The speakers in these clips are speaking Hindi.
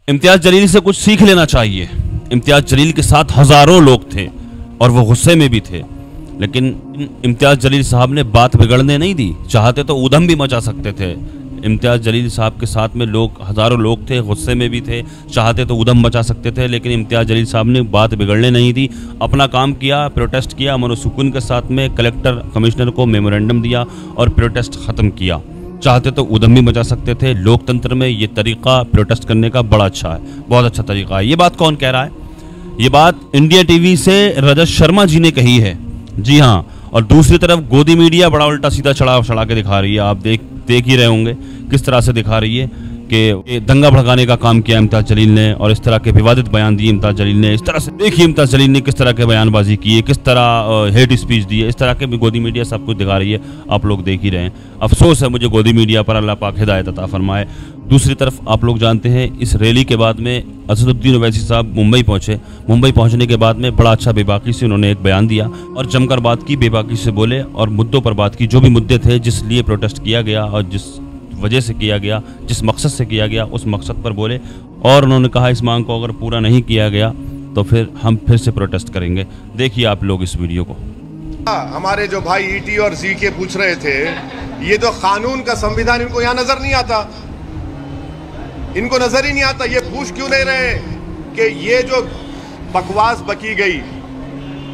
इम्तियाज जलील से कुछ सीख लेना चाहिए। इम्तियाज जलील के साथ हजारों लोग थे और वो गुस्से में भी थे, लेकिन इम्तियाज जलील साहब ने बात बिगड़ने नहीं दी। चाहते तो ऊधम भी मचा सकते थे। इम्तियाज जलील साहब के साथ में हजारों लोग थे, गुस्से में भी थे, चाहते तो ऊधम मचा सकते थे, लेकिन इम्तियाज जलील साहब ने बात बिगड़ने नहीं दी। अपना काम किया, प्रोटेस्ट किया, मनोसुकून के साथ में कलेक्टर कमिश्नर को मेमोरेंडम दिया और प्रोटेस्ट ख़त्म किया। चाहते तो ऊधम भी मचा सकते थे। लोकतंत्र में ये तरीका प्रोटेस्ट करने का बड़ा अच्छा है, बहुत अच्छा तरीका है। ये बात कौन कह रहा है? ये बात इंडिया टीवी से रजत शर्मा जी ने कही है। जी हाँ, और दूसरी तरफ गोदी मीडिया बड़ा उल्टा सीधा चढ़ा के दिखा रही है। आप देख ही रहे होंगे किस तरह से दिखा रही है कि दंगा भड़काने का काम किया इम्तियाज जलील ने और इस तरह के विवादित बयान दिए इम्तियाज जलील ने। इस तरह से देखिए इम्तियाज जलील ने किस तरह के बयानबाजी की है, किस तरह हेट स्पीच दी है, इस तरह के भी गोदी मीडिया सब कुछ दिखा रही है। आप लोग देख ही रहे हैं। अफसोस है मुझे गोदी मीडिया पर, अल्लाह पाक हिदायत अता फरमाए। दूसरी तरफ आप लोग जानते हैं इस रैली के बाद में असदुद्दीन ओवैसी साहब मुंबई पहुंचे। मुंबई पहुंचने के बाद में बड़ा अच्छा बेबाकी से उन्होंने एक बयान दिया और जमकर बात की, बेबाकी से बोले और मुद्दों पर बात की। जो भी मुद्दे थे जिस लिए प्रोटेस्ट किया गया और जिस वजह से किया गया, जिस मकसद से किया गया, उस मकसद पर बोले और उन्होंने कहा इस मांग को अगर पूरा नहीं किया गया तो फिर हम फिर से प्रोटेस्ट करेंगे। देखिए आप लोग इस वीडियो को। हमारे जो भाई ईटी और जीके पूछ रहे थे, ये तो कानून का संविधान इनको यहाँ नजर नहीं आता, इनको नजर ही नहीं आता। ये पूछ क्यों नहीं रहे कि ये जो बकवास बकी गई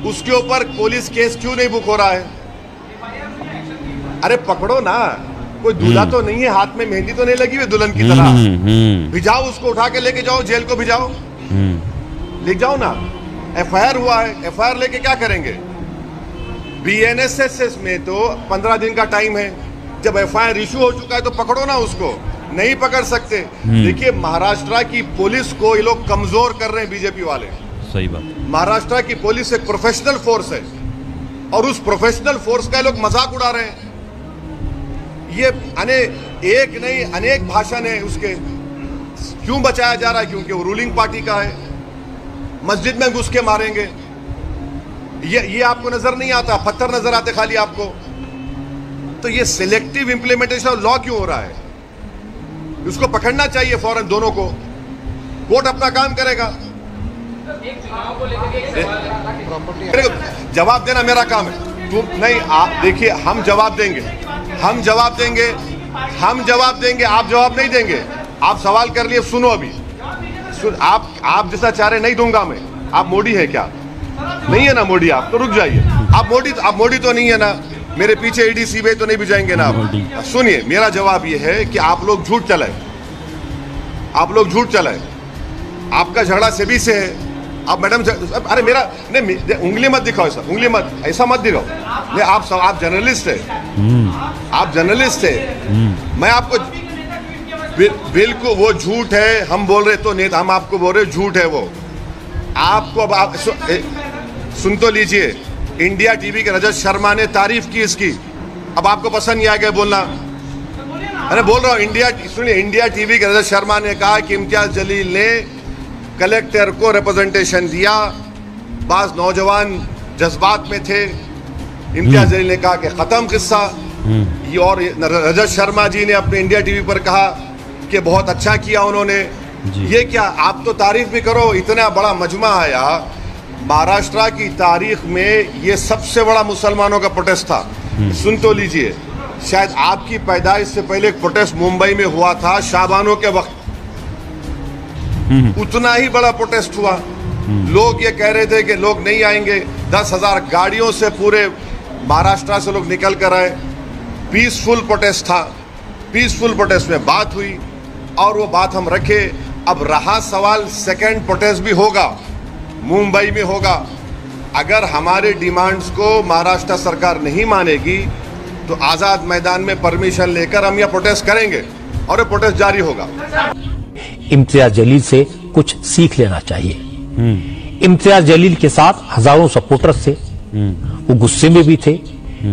उसके ऊपर पुलिस केस क्यों नहीं बुक हो रहा है? अरे पकड़ो ना, कोई दूल्हा तो नहीं है, हाथ में मेहंदी तो नहीं लगी हुई दुल्हन की तरह। भिजाओ उसको, उठा के लेके जाओ, जेल को भिजाओ, ले जाओ ना। एफआईआर हुआ है, एफआईआर लेके क्या करेंगे? बीएनएसएस में तो 15 दिन का टाइम है। जब एफआईआर इशू हो चुका है तो पकड़ो ना उसको, नहीं पकड़ सकते। देखिए महाराष्ट्र की पुलिस को ये लोग कमजोर कर रहे हैं बीजेपी वाले। सही बात। महाराष्ट्र की पुलिस एक प्रोफेशनल फोर्स है और उस प्रोफेशनल फोर्स का लोग मजाक उड़ा रहे हैं। ये एक नहीं अनेक भाषण है उसके। क्यों बचाया जा रहा है? क्योंकि वो रूलिंग पार्टी का है। मस्जिद में घुस के मारेंगे, ये आपको नजर नहीं आता? पत्थर नजर आते खाली आपको? तो ये सिलेक्टिव इंप्लीमेंटेशन ऑफ लॉ क्यों हो रहा है? उसको पकड़ना चाहिए फौरन दोनों को। कोर्ट अपना काम करेगा। जवाब देना मेरा काम है, तुम नहीं। आप देखिए, हम जवाब देंगे, हम जवाब देंगे, हम जवाब देंगे। आप जवाब नहीं देंगे। आप सवाल कर लिए, सुनो अभी आप जैसा चाह रहे नहीं दूंगा मैं। आप मोदी है क्या? नहीं है ना मोदी? आप तो रुक जाइए। आप मोदी तो नहीं है ना? मेरे पीछे ईडी सीबीआई तो नहीं भिजाएंगे ना आप? सुनिए, मेरा जवाब ये है कि आप लोग झूठ चलाए, आप लोग झूठ चलाए। आपका झगड़ा सेबी से है। आप मैडम, अरे मेरा नहीं, उंगली मत दिखाओ सर, उंगली मत, ऐसा मत दिखाओ। नहीं, आप जर्नलिस्ट है, आप जर्नलिस्ट है। मैं आपको बिल्कुल, वो झूठ है हम बोल रहे तो नहीं, हम आपको बोल रहे झूठ है वो। आपको अब आप सुन तो लीजिए। इंडिया टीवी के रजत शर्मा ने तारीफ की इसकी। अब आपको पसंद नहीं आ गया बोलना? अरे बोल रहा हूँ, सुनिए, इंडिया टीवी के रजत शर्मा ने कहा कि इम्तियाज जलील ने कलेक्टर को रिप्रेजेंटेशन दिया। बाज नौजवान जज्बात में थे। इम्तियाज जलील ने कहा कि खत्म किस्सा। और रजत शर्मा जी ने अपने इंडिया टीवी पर कहा कि बहुत अच्छा किया उन्होंने। ये क्या, आप तो तारीफ भी करो। इतना बड़ा मजमा आया महाराष्ट्र की तारीख में, ये सबसे बड़ा मुसलमानों का प्रोटेस्ट था। सुन तो लीजिए, शायद आपकी पैदाइश से पहले एक प्रोटेस्ट मुंबई में हुआ था शाबानों के वक्त, उतना ही बड़ा प्रोटेस्ट हुआ। लोग ये कह रहे थे कि लोग नहीं आएंगे। 10,000 गाड़ियों से पूरे महाराष्ट्र से लोग निकल कर आए। पीसफुल प्रोटेस्ट था। पीसफुल प्रोटेस्ट में बात हुई और वो बात हम रखे। अब रहा सवाल, सेकंड प्रोटेस्ट भी होगा, मुंबई में होगा। अगर हमारे डिमांड्स को महाराष्ट्र सरकार नहीं मानेगी तो आजाद मैदान में परमिशन लेकर हम यह प्रोटेस्ट करेंगे और ये प्रोटेस्ट जारी होगा। इम्तियाज जलील से कुछ सीख लेना चाहिए। इम्तियाज जलील के साथ हजारों सपोर्टर्स थे, वो गुस्से में भी थे,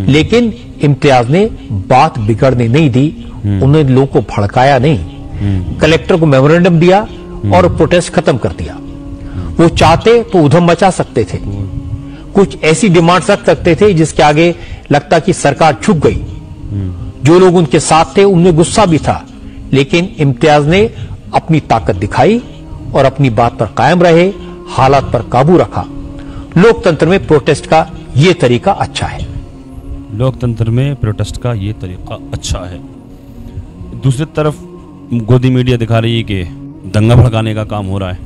लेकिन इम्तियाज ने बात बिगड़ने नहीं दी। उन्होंने लोगों को भड़काया नहीं, कलेक्टर को मेमोरेंडम दिया और प्रोटेस्ट खत्म कर दिया। वो चाहते तो ऊधम मचा सकते थे, कुछ ऐसी डिमांड्स रख सकते थे जिसके आगे लगता कि सरकार झुक गई। जो लोग उनके साथ थे उनमें गुस्सा भी था, लेकिन इम्तियाज ने अपनी ताकत दिखाई और अपनी बात पर कायम रहे, हालात पर काबू रखा। लोकतंत्र में प्रोटेस्ट का ये तरीका अच्छा है। लोकतंत्र में प्रोटेस्ट का ये तरीका अच्छा है। दूसरी तरफ गोदी मीडिया दिखा रही है कि दंगा भड़काने का काम हो रहा है,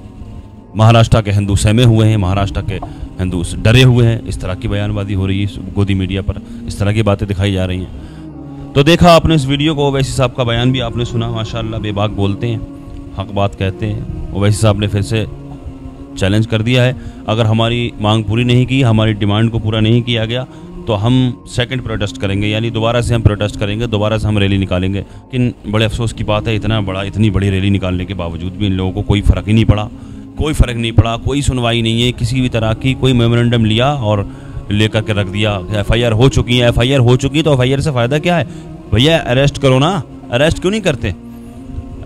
महाराष्ट्र के हिंदू सहमे हुए हैं, महाराष्ट्र के हिंदू डरे हुए हैं, इस तरह की बयानबाजी हो रही है गोदी मीडिया पर, इस तरह की बातें दिखाई जा रही हैं। तो देखा आपने इस वीडियो को, ओवैसी साहब का बयान भी आपने सुना, माशाअल्लाह बेबाक बोलते हैं, हक बात कहते हैं। ओवैसी साहब ने फिर से चैलेंज कर दिया है, अगर हमारी मांग पूरी नहीं की, हमारी डिमांड को पूरा नहीं किया गया तो हम सेकंड प्रोटेस्ट करेंगे, यानी दोबारा से हम प्रोटेस्ट करेंगे, दोबारा से हम रैली निकालेंगे। लेकिन बड़े अफसोस की बात है, इतनी बड़ी रैली निकालने के बावजूद भी इन लोगों को कोई फ़र्क ही नहीं पड़ा, कोई फ़र्क नहीं पड़ा, कोई सुनवाई नहीं है किसी भी तरह की। कोई मेमोरेंडम लिया और लेकर के रख दिया, FIR हो चुकी है, FIR हो चुकी तो FIR से फ़ायदा क्या है भैया, अरेस्ट करो ना, अरेस्ट क्यों नहीं करते?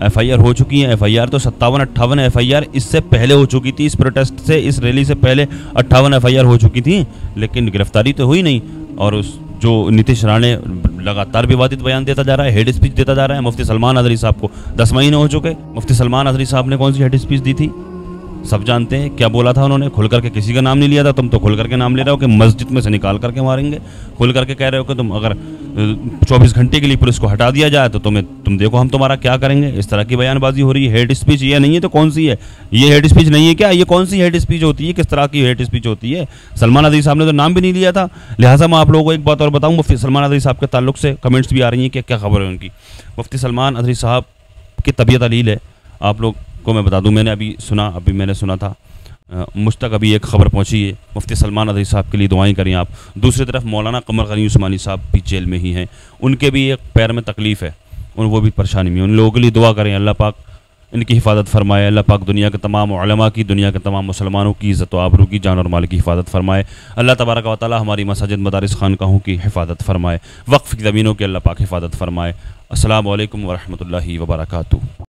FIR हो चुकी है, FIR तो 57-58 FIR इससे पहले हो चुकी थी, इस प्रोटेस्ट से, इस रैली से पहले 58 FIR हो चुकी थी, लेकिन गिरफ्तारी तो हुई नहीं। और उस जो नीतीश राणे लगातार विवादित बयान देता जा रहा है, हेड स्पीच देता जा रहा है। मुफ्ती सलमान अदरी साहब को 10 महीने हो चुके, मुफ्ती सलमान अदरी साहब ने कौन सी हेड स्पीच दी थी? सब जानते हैं क्या बोला था उन्होंने, खुल करके किसी का नाम नहीं लिया था। तुम तो खुल करके नाम ले रहे हो कि मस्जिद में से निकाल करके मारेंगे, खुल करके कह रहे हो कि तुम अगर 24 घंटे के लिए पुलिस को हटा दिया जाए तो तुम देखो हम तुम्हारा क्या करेंगे। इस तरह की बयानबाजी हो रही है। हेड स्पीच ये नहीं है तो कौन सी है? ये हेड स्पीच नहीं है क्या? ये कौन सी हेड स्पीच होती है? किस तरह की हेड स्पीच होती है? सलमान अदरी साहब ने तो नाम भी नहीं लिया था। लिहाजा मैं आप लोगों को एक बात और बताऊँ, मुफ्ती सलमान अदरी साहब के ताल्लुक से कमेंट्स भी आ रही हैं कि क्या खबर है उनकी। मुफ्ती सलमान अदरी साहब की तबीयत अलील है, आप लोग को मैं बता दूं, मैंने सुना था, मुझ तक अभी एक खबर पहुंची है। मुफ्ती सलमान अदरी साहब के लिए दुआएं करें आप। दूसरी तरफ मौलाना कमर गनी उस्मानी साहब भी जेल में ही हैं, उनके भी एक पैर में तकलीफ़ है, वो भी परेशानी में, उन लोगों के लिए दुआ करें, अल्लाह पाक इनकी हिफाजत फरमाए, अल्लाह पाक दुनिया के तमाम उलमा की, दुनिया के तमाम मुसलमानों की इज़्ज़त व आबरू की, जान और माल की हिफाजत फरमाए। अल्लाह तबारक व तआला हमारी मसाजिद मदारिस खानकाहों की हिफाजत फरमाए, वक्फ़ की ज़मीनों की अल्लाह पाक हिफाजत फरमाए। अस्सलामु अलैकुम व रहमतुल्लाहि व बरकातुहू।